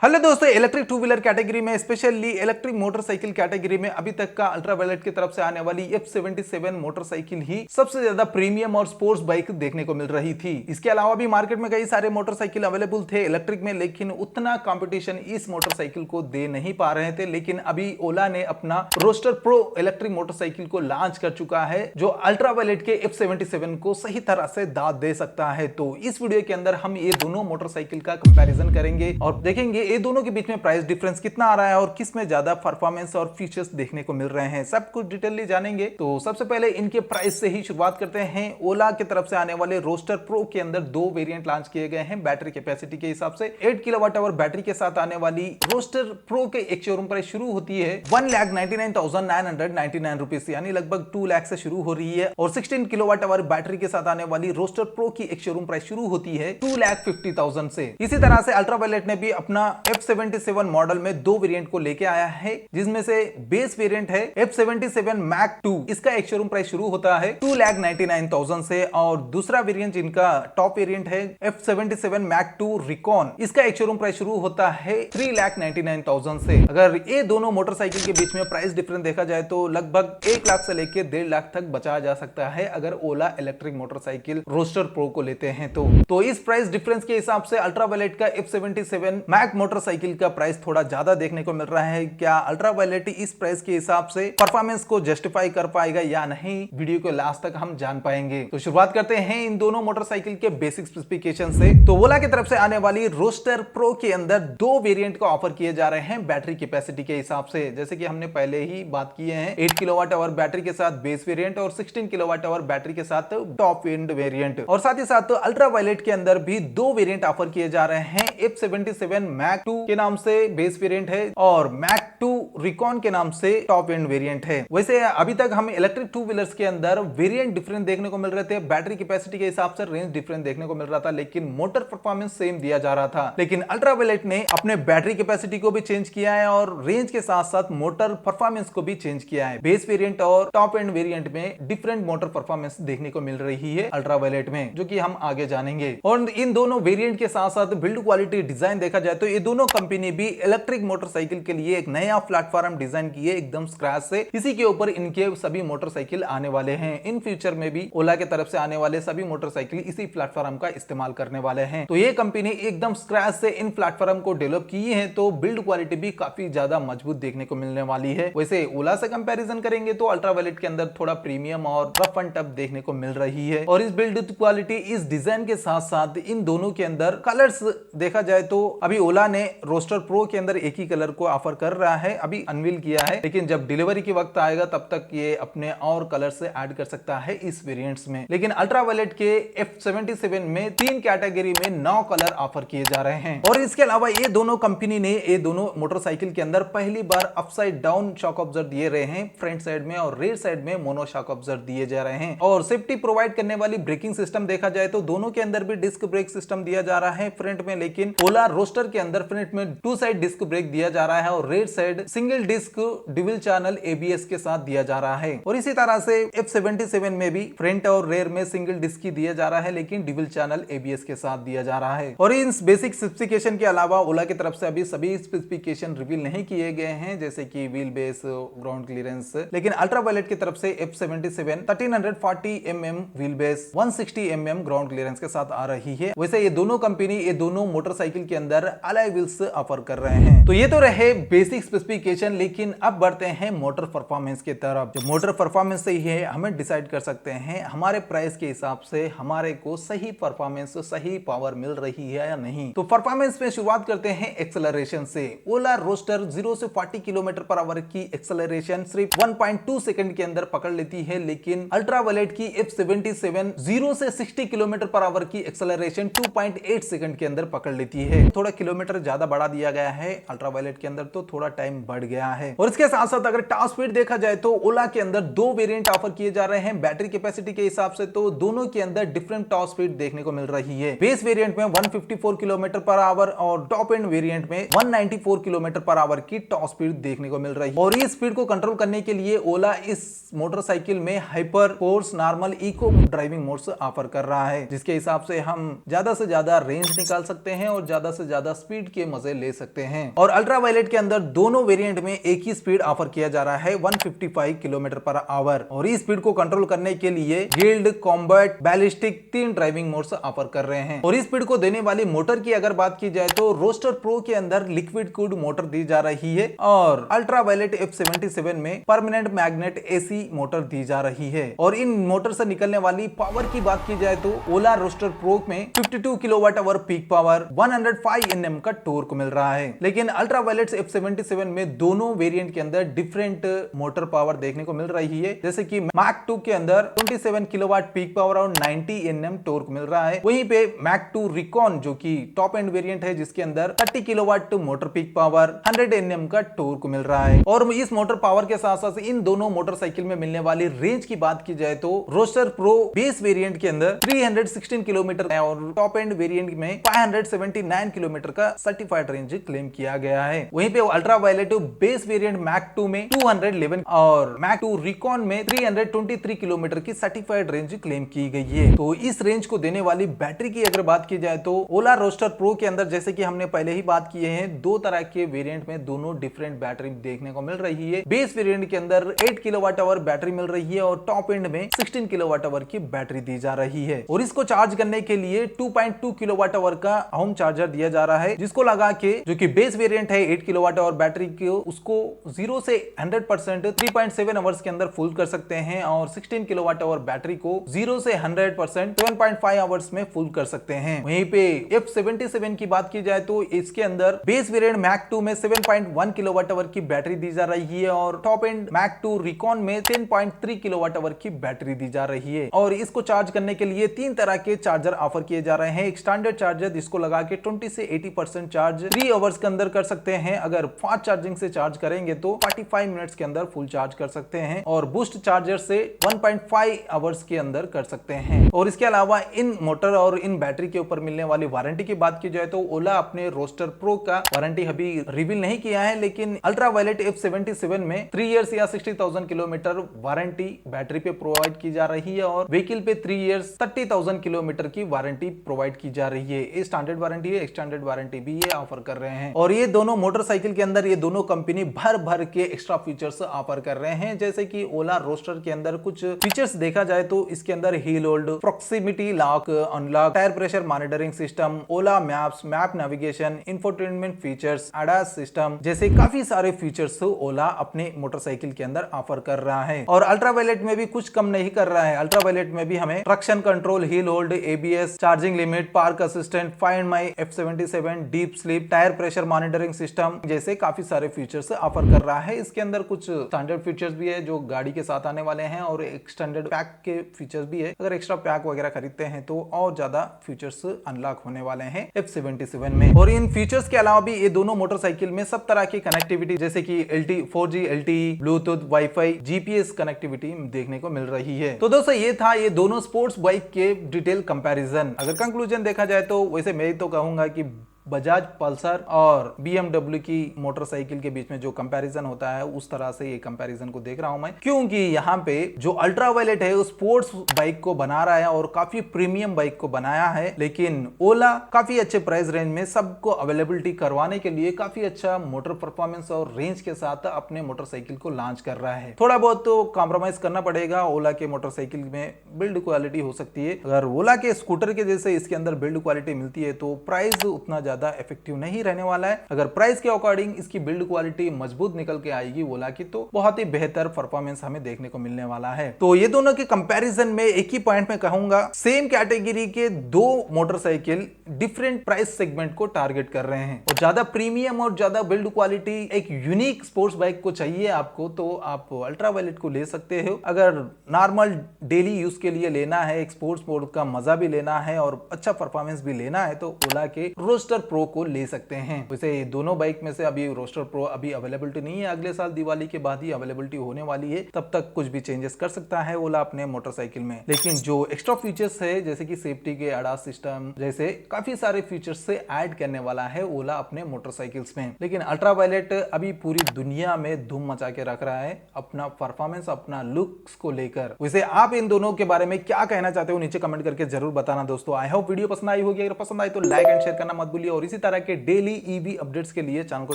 Hello दोस्तों, electric two wheeler category में specially electric motorcycle category में अभी तक का अल्ट्रावायलेट की तरफ से आने वाली F77 मोटरसाइकिल ही सबसे ज्यादा प्रीमियम और स्पोर्ट्स बाइक देखने को मिल रही थी। इसके अलावा भी मार्केट में कई सारे मोटरसाइकिल अवेलेबल थे इलेक्ट्रिक में, लेकिन उतना कंपटीशन इस मोटरसाइकिल को दे नहीं पा रहे थे। लेकिन अभी ओला ने अपना रोस्टर प्रो इलेक्ट्रिक मोटरसाइकिल को लॉन्च कर चुका है, जो अल्ट्रावायलेट के F77 को सही तरह से दाद दे सकता है। तो इस वीडियो के अंदर हम ये दोनों मोटरसाइकिल का कंपैरिजन करेंगे और देखेंगे ये दोनों के बीच में प्राइस डिफरेंस कितना आ रहा है और किस में ज्यादा परफॉर्मेंस और फीचर्स देखने को मिल रहे हैं, सब कुछ डिटेलली जानेंगे। तो सबसे पहले इनके प्राइस से ही शुरुआत करते हैं। ओला की तरफ से आने वाले रोस्टर प्रो के अंदर दो वेरिएंट लॉन्च किए गए हैं बैटरी कैपेसिटी के हिसाब से। 8 किलोवाट आवर बैटरी के साथ आने वाली रोस्टर प्रो के एक शोरूम प्राइस शुरू होती है 1,99,999 रुपीज, यानी लगभग 2 लाख से शुरू हो रही है। और 16 किलोवाट आवर बैटरी के साथ आने वाली रोस्टर प्रो की एक शोरूम प्राइस शुरू होती है 2,50,000 से। इसी तरह से अल्ट्रावायलेट ने भी अपना F77 मॉडल में दो वेरिएंट को लेके आया है, जिसमें से बेस वेरिएंट है F77 Mac 2। इसका एक शोरूम प्राइस शुरू होता है 2,99,000 से। और दूसरा वेरिएंट जिनका टॉप वेरिएंट है F77 Mac 2 Recon, इसका एक शोरूम प्राइस शुरू होता है 3,99,000 से। अगर ये दोनों मोटरसाइकिल के बीच में प्राइस डिफरेंस देखा जाए तो लगभग 1 लाख से लेकर 1.5 लाख तक बचाया जा सकता है अगर ओला इलेक्ट्रिक मोटरसाइकिल रोस्टर प्रो को लेते हैं तो इस प्राइस डिफरेंस के हिसाब से अल्ट्रावायलेट का F77 Mac मोटरसाइकिल का प्राइस थोड़ा ज्यादा देखने को मिल रहा है। क्या अल्ट्रावायलेट इस प्राइस के हिसाब से परफॉर्मेंस को जस्टिफाई कर पाएगा या नहीं, वीडियो के लास्ट तक हम जान पाएंगे। तो शुरुआत करते हैं इन दोनों मोटरसाइकिल के बेसिक स्पेसिफिकेशन से। तो ओला की तरफ से आने वाली रोस्टर प्रो के अंदर दो वेरिएंट को ऑफर किए जा रहे हैं बैटरी कैपेसिटी के हिसाब से। जैसे कि हमने पहले ही बात किए हैं, 8 किलोवाट आवर बैटरी के साथ बेस वेरिएंट और 16 किलोवाट आवर बैटरी के साथ टॉप एंड वेरिएंट। और साथ ही साथ अल्ट्रावायलेट के अंदर भी दो वेरिएंट ऑफर किए जा रहे हैं। F77 Mac 2 के नाम से बेस वेरिएंट है और Mac 2 Recon के नाम से टॉप एंड वेरिएंट है। वैसे अभी तक हमें इलेक्ट्रिक टू व्हीलर्स के अंदर वेरिएंट डिफरेंट देखने को मिल रहे थे, बैटरी कैपेसिटी के हिसाब से रेंज डिफरेंट देखने को मिल रहा था, लेकिन मोटर परफॉर्मेंस सेम दिया जा रहा था। लेकिन अल्ट्रावायलेट ने अपने बैटरी कैपेसिटी को भी चेंज किया है और रेंज के साथ साथ मोटर परफॉर्मेंस को भी चेंज किया है। बेस वेरिएंट और टॉप एंड वेरिएंट में डिफरेंट मोटर परफॉर्मेंस देखने को मिल रही है अल्ट्रावायलेट में, जो कि हम आगे जानेंगे। और इन दोनों वेरिएंट के साथ साथ बिल्ड क्वालिटी, डिजाइन देखा जाए तो ये दोनों कंपनी भी इलेक्ट्रिक मोटरसाइकिल के लिए एक नया प्लेटफॉर्म डिजाइन किए एकदम स्क्रैच से। इसी के ऊपर इनके सभी मोटरसाइकिल आने वाले हैं। इन फ्यूचर में भी ओला के तरफ से आने वाले सभी मोटरसाइकिल इसी प्लेटफॉर्म का इस्तेमाल करने वाले हैं। तो ये कंपनी एकदम स्क्रैच से इन प्लेटफॉर्म को डेवलप की है, तो बिल्ड क्वालिटी भी काफी ज्यादा मजबूत देखने को मिलने वाली है। वैसे ओला से कंपैरिजन करेंगे तो अल्ट्रावायलेट के अंदर थोड़ा प्रीमियम और रफ एंड टफ देखने को मिल रही है। और इस बिल्ड क्वालिटी, इस डिजाइन के साथ साथ इन दोनों के अंदर कलर्स देखा जाए तो अभी ओला ने रोस्टर प्रो के अंदर एक ही कलर को ऑफर कर रहा है, अभी अनवील किया है, लेकिन जब डिलीवरी की वक्त आएगा तब तक ये अपने और कलर से ऐड कर सकता है इस वेरिएंट्स में। लेकिन अल्ट्रावायलेट के F77 में 3 कैटेगरी में 9 कलर ऑफर किए जा रहे हैं। और इसके अलावा ये दोनों कंपनी ने ये दोनों मोटरसाइकिल के अंदर पहली बार अपसाइड डाउन शॉक ऑब्जर्वर दिए रहे हैं, फ्रंट साइड में, और रेयर साइड में मोनो शॉक ऑब्जर्वर दिए जा रहे हैं। और सेफ्टी प्रोवाइड करने वाली ब्रेकिंग सिस्टम देखा जाए तो दोनों के अंदर भी डिस्क ब्रेक सिस्टम दिया जा रहा है फ्रंट में, लेकिन ओला रोस्टर के अंदर फ्रंट में 2 साइड डिस्क ब्रेक दिया जा रहा है और rear side single disc dual channel ABS के साथ दिया जा रहा है। और इसी तरह से F77 में भी फ्रंट और रेयर में सिंगल डिस्क ही दिया जा रहा है, लेकिन डुअल चैनल ABS के साथ दिया जा रहा है। और इन बेसिक स्पेसिफिकेशन के अलावा ओला की तरफ से अभी सभी स्पेसिफिकेशन रिवील नहीं किए गए हैं, जैसे कि व्हील बेस, ग्राउंड क्लियरेंस। लेकिन अल्ट्रावायलेट की तरफ से F77 1340 mm wheel base, 160 mm ground clearance के साथ आ रही है। वैसे ये दोनों कंपनी ये दोनों मोटरसाइकिल के अंदर अलॉय व्हील्स ऑफर कर रहे हैं। तो ये तो रहे बेसिक स्पेसिफिकेशन, लेकिन अब बढ़ते हैं मोटर परफॉर्मेंस की तरफ। जो मोटर परफॉर्मेंस से ही है हमें डिसाइड कर सकते हैं हमारे प्राइस के हिसाब से हमारे को सही परफॉर्मेंस, सही पावर मिल रही है या नहीं। तो परफॉर्मेंस में शुरुआत करते हैं एक्सेलरेशन से। ओला रोस्टर 0 से 40 किलोमीटर पर आवर की एक्सेलरेशन सिर्फ 1.2 सेकंड के अंदर पकड़ लेती है, लेकिन अल्ट्रावायलेट की F77 0 से 60 किलोमीटर पर आवर की एक्सेलरेशन 2.8 सेकंड के अंदर पकड़ लेती है। थोड़ा किलोमीटर ज्यादा बढ़ा दिया गया है अल्ट्रावायलेट के अंदर, तो थोड़ा टाइम बढ़ बढ़ गया है। और इसके साथ साथ अगर टॉप स्पीड देखा जाए तो ओला के अंदर दो वेरिएंट ऑफर किए जा रहे हैं बैटरी कैपेसिटी के हिसाब से, तो दोनों के अंदर डिफरेंट टॉप स्पीड देखने को मिल रही है। बेस वेरिएंट में 154 किलोमीटर पर आवर और टॉप एंड वेरिएंट में 194 किलोमीटर पर आवर की टॉप स्पीड देखने को मिल रही है। और इस स्पीड को कंट्रोल करने के लिए ओला इस मोटरसाइकिल में hyper, sports, normal, eco driving modes offer कर रहा है, जिसके हिसाब से हम ज्यादा से ज्यादा रेंज निकाल सकते हैं और ज्यादा से ज्यादा स्पीड के मजे ले सकते हैं। और अल्ट्रा वायलेट के अंदर दोनों वेरिएंट में एक ही स्पीड ऑफर किया जा रहा है 155 किलोमीटर पर आवर। और इस स्पीड को कंट्रोल करने के लिए guild, combat, ballistic 3 driving modes offer कर रहे हैं। और इस स्पीड को देने वाली मोटर की अगर बात की जाए तो रोस्टर प्रो के अंदर लिक्विड कूल्ड मोटर दी जा रही है और अल्ट्रा वायलेट F77 में परमानेंट मैग्नेट AC मोटर दी जा रही है। और इन मोटर से निकलने वाली पावर की बात की जाए तो ओला रोस्टर प्रो में 52 kilowatt hour peak power, 105 Nm का टॉर्क मिल रहा है। लेकिन अल्ट्रा वायलेट F77 में दोनों वेरिएंट के अंदर डिफरेंट मोटर पावर देखने को मिल रही है, जैसे कि मैक 2 के अंदर 27 किलोवाट पीक पावर और 90 Nm टॉर्क मिल रहा है। वहीं पे मैक 2 रिकॉन जो कि टॉप एंड वेरिएंट है, जिसके अंदर 30 kilowatt motor peak power, 100 Nm का टॉर्क मिल रहा है। और इस मोटर पावर के साथ साथ इन दोनों मोटरसाइकिल में मिलने वाली रेंज की बात की जाए तो रोस्टर प्रो बेस वेरिएंट के अंदर 316 किलोमीटर है और टॉप एंड वेरिएंट में 579 किलोमीटर का सर्टिफाइड रेंज क्लेम किया गया है। वहीं पे Ultraviolette base variant Mach 2 में 211 और मैक 2 रिकॉन में 323 किलोमीटर की सर्टिफाइड रेंज क्लेम की गई है। तो इस रेंज को देने वाली बैटरी की अगर बात की जाए तो ओला रोस्टर प्रो के अंदर, जैसे कि हमने पहले ही बात किए हैं, दो तरह के वेरिएंट में दोनों डिफरेंट बैटरी देखने को मिल रही है। बेस वेरिएंट के अंदर 8 किलोवाट आवर बैटरी मिल रही है और टॉप एंड में 16 किलोवाट आवर की बैटरी दी जा रही है। और इसको चार्ज करने के लिए 2.2 किलोवाट आवर का होम चार्जर दिया जा रहा है, जिसको लगा के जो कि बेस वेरिएंट है 8 किलोवाट आवर बैटरी को उसको 0 से 100% 3.7 आवर्स के अंदर फुल कर सकते हैं और 16 किलोवाट आवर बैटरी को 0 से 100% 7.5 आवर्स में फुल कर सकते हैं। वहीं पे F77 की बात की जाए तो इसके अंदर बेस वेरिएंट मैक 2 में 7.1 किलोवाट आवर की बैटरी दी जा रही है और टॉप एंड मैक 2 रिकॉन में 10.3 किलोवाट आवर की बैटरी दी जा रही है। और इसको चार्ज करने के लिए 3 तरह के चार्जर ऑफर किए जा रहे हैं। एक स्टैंडर्ड चार्जर जिसको लगा के 20 से 80% चार्ज 3 आवर्स के अंदर कर सकते हैं। अगर फास्ट चार्जिंग से चार्ज करेंगे तो 45 मिनट्स के अंदर फुल चार्ज कर सकते हैं और बूस्ट चार्जर से 1.5 आवर्स के अंदर कर सकते हैं। और इसके अलावा इन मोटर और इन बैटरी के ऊपर मिलने वाली वारंटी की बात की जाए तो ओला अपने रोस्टर प्रो का वारंटी अभी रिवील नहीं किया है, लेकिन अल्ट्रा वायलेट F77 में 3 इयर्स या 60,000 किलोमीटर वारंटी बैटरी पे प्रोवाइड की जा रही है और व्हीकल पे 3 इयर्स 30,000 किलोमीटर की वारंटी प्रोवाइड की जा रही है। ये स्टैंडर्ड वारंटी है, एक्सटेंडेड वारंटी भी ये ऑफर कर रहे हैं। और ये दोनों मोटरसाइकिल के अंदर ये दोनों कंपनी भर भर के एक्स्ट्रा फीचर्स ऑफर कर रहे हैं, जैसे कि ओला रोस्टर के अंदर कुछ फीचर्स देखा जाए तो इसके अंदर hill hold, proximity lock, unlock, tyre pressure monitoring system, Ola maps, map navigation, infotainment features, ADAS system जैसे काफी सारे फीचर्स ओला अपने मोटरसाइकिल के अंदर ऑफर कर रहा है। और अल्ट्रा वायलेट में भी कुछ कम नहीं कर रहा है। अल्ट्रा वायलेट में भी हमें traction control, hill hold, ABS, charging limit, park assistant, find my F77, deep sleep, tyre pressure monitoring system जैसे काफी सारे फीचर्स ऑफर कर रहा है। इसके अंदर कुछ स्टैंडर्ड फीचर्स भी है जो गाड़ी के साथ आने वाले हैं और एक्सटेंडेड पैक के फीचर्स भी है। अगर एक्स्ट्रा पैक वगैरह खरीदते हैं तो और ज्यादा फीचर्स अनलॉक होने वाले हैं F77 में। और इन फीचर्स के अलावा भी ये दोनों मोटरसाइकिल में सब तरह की कनेक्टिविटी जैसे कि LTE, 4G LTE, Bluetooth, wifi, GPS connectivity देखने को मिल रही है। तो दोस्तों ये था ये दोनों स्पोर्ट्स बाइक के डिटेल कंपैरिजन। अगर कंक्लूजन देखा जाए तो वैसे मैं तो कहूंगा कि बजाज पल्सर और BMW की मोटरसाइकिल के बीच में जो कंपैरिजन होता है उस तरह से ये कंपैरिजन को देख रहा हूं मैं, क्योंकि यहाँ पे जो अल्ट्रा वायलेट है वो स्पोर्ट्स बाइक को बना रहा है और काफी प्रीमियम बाइक को बनाया है, लेकिन ओला काफी अच्छे प्राइस रेंज में सबको अवेलेबिलिटी करवाने के लिए काफी अच्छा मोटर परफॉर्मेंस और रेंज के साथ अपने मोटरसाइकिल को लॉन्च कर रहा है। थोड़ा बहुत तो कॉम्प्रोमाइज करना पड़ेगा, ओला के मोटरसाइकिल में बिल्ड क्वालिटी हो सकती है। अगर ओला के स्कूटर के जैसे इसके अंदर बिल्ड क्वालिटी मिलती है तो प्राइस उतना ज्यादा इफेक्टिव नहीं रहने वाला है। अगर प्राइस के अकॉर्डिंग इसकी बिल्ड क्वालिटी मजबूत निकल के आएगी ओला की तो बहुत ही बेहतर परफॉर्मेंस हमें देखने को मिलने वाला है। तो ये दोनों के कंपैरिजन में एक ही पॉइंट में कहूंगा, सेम कैटेगरी के दो मोटरसाइकिल डिफरेंट प्राइस सेगमेंट को टारगेट कर रहे हैं। और ज्यादा प्रीमियम और ज्यादा बिल्ड क्वालिटी एक यूनिक स्पोर्ट्स बाइक को चाहिए आपको तो आप अल्ट्रा वायलेट को ले सकते हो। अगर नॉर्मल डेली यूज के लिए लेना है, एक स्पोर्ट्स मोड का मजा भी लेना है और अच्छा परफॉर्मेंस भी लेना है तो ओला के रोस्टर प्रो को ले सकते हैं। वैसे दोनों बाइक में से अभी रोस्टर प्रो अभी अवेलेबिलिटी नहीं है, अगले साल दिवाली के बाद ही अवेलेबिलिटी होने वाली है, तब तक कुछ भी चेंजेस कर सकता है ओला अपने मोटरसाइकिल में। लेकिन जो एक्स्ट्रा फीचर्स है जैसे कि सेफ्टी के ADAS सिस्टम जैसे काफी सारे फीचर्स से ऐड करने वाला है ओला अपने मोटरसाइकिल्स में। लेकिन अल्ट्रावायलेट अभी पूरी दुनिया में धूम मचा के रख रहा है अपना परफॉर्मेंस, अपना लुक्स को लेकर। वैसे आप इन दोनों के बारे में क्या कहना चाहते हो नीचे कमेंट करके जरूर बताना दोस्तों। आई होप वीडियो पसंद आई होगी, अगर पसंद आई तो लाइक एंड शेयर करना मत भूलिए और इसी तरह के डेली ईवी अपडेट्स के लिए चैनल को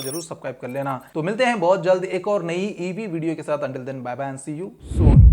जरूर सब्सक्राइब कर लेना। तो मिलते हैं बहुत जल्द एक और नई ईवी वीडियो के साथ। Until then bye bye and see you soon.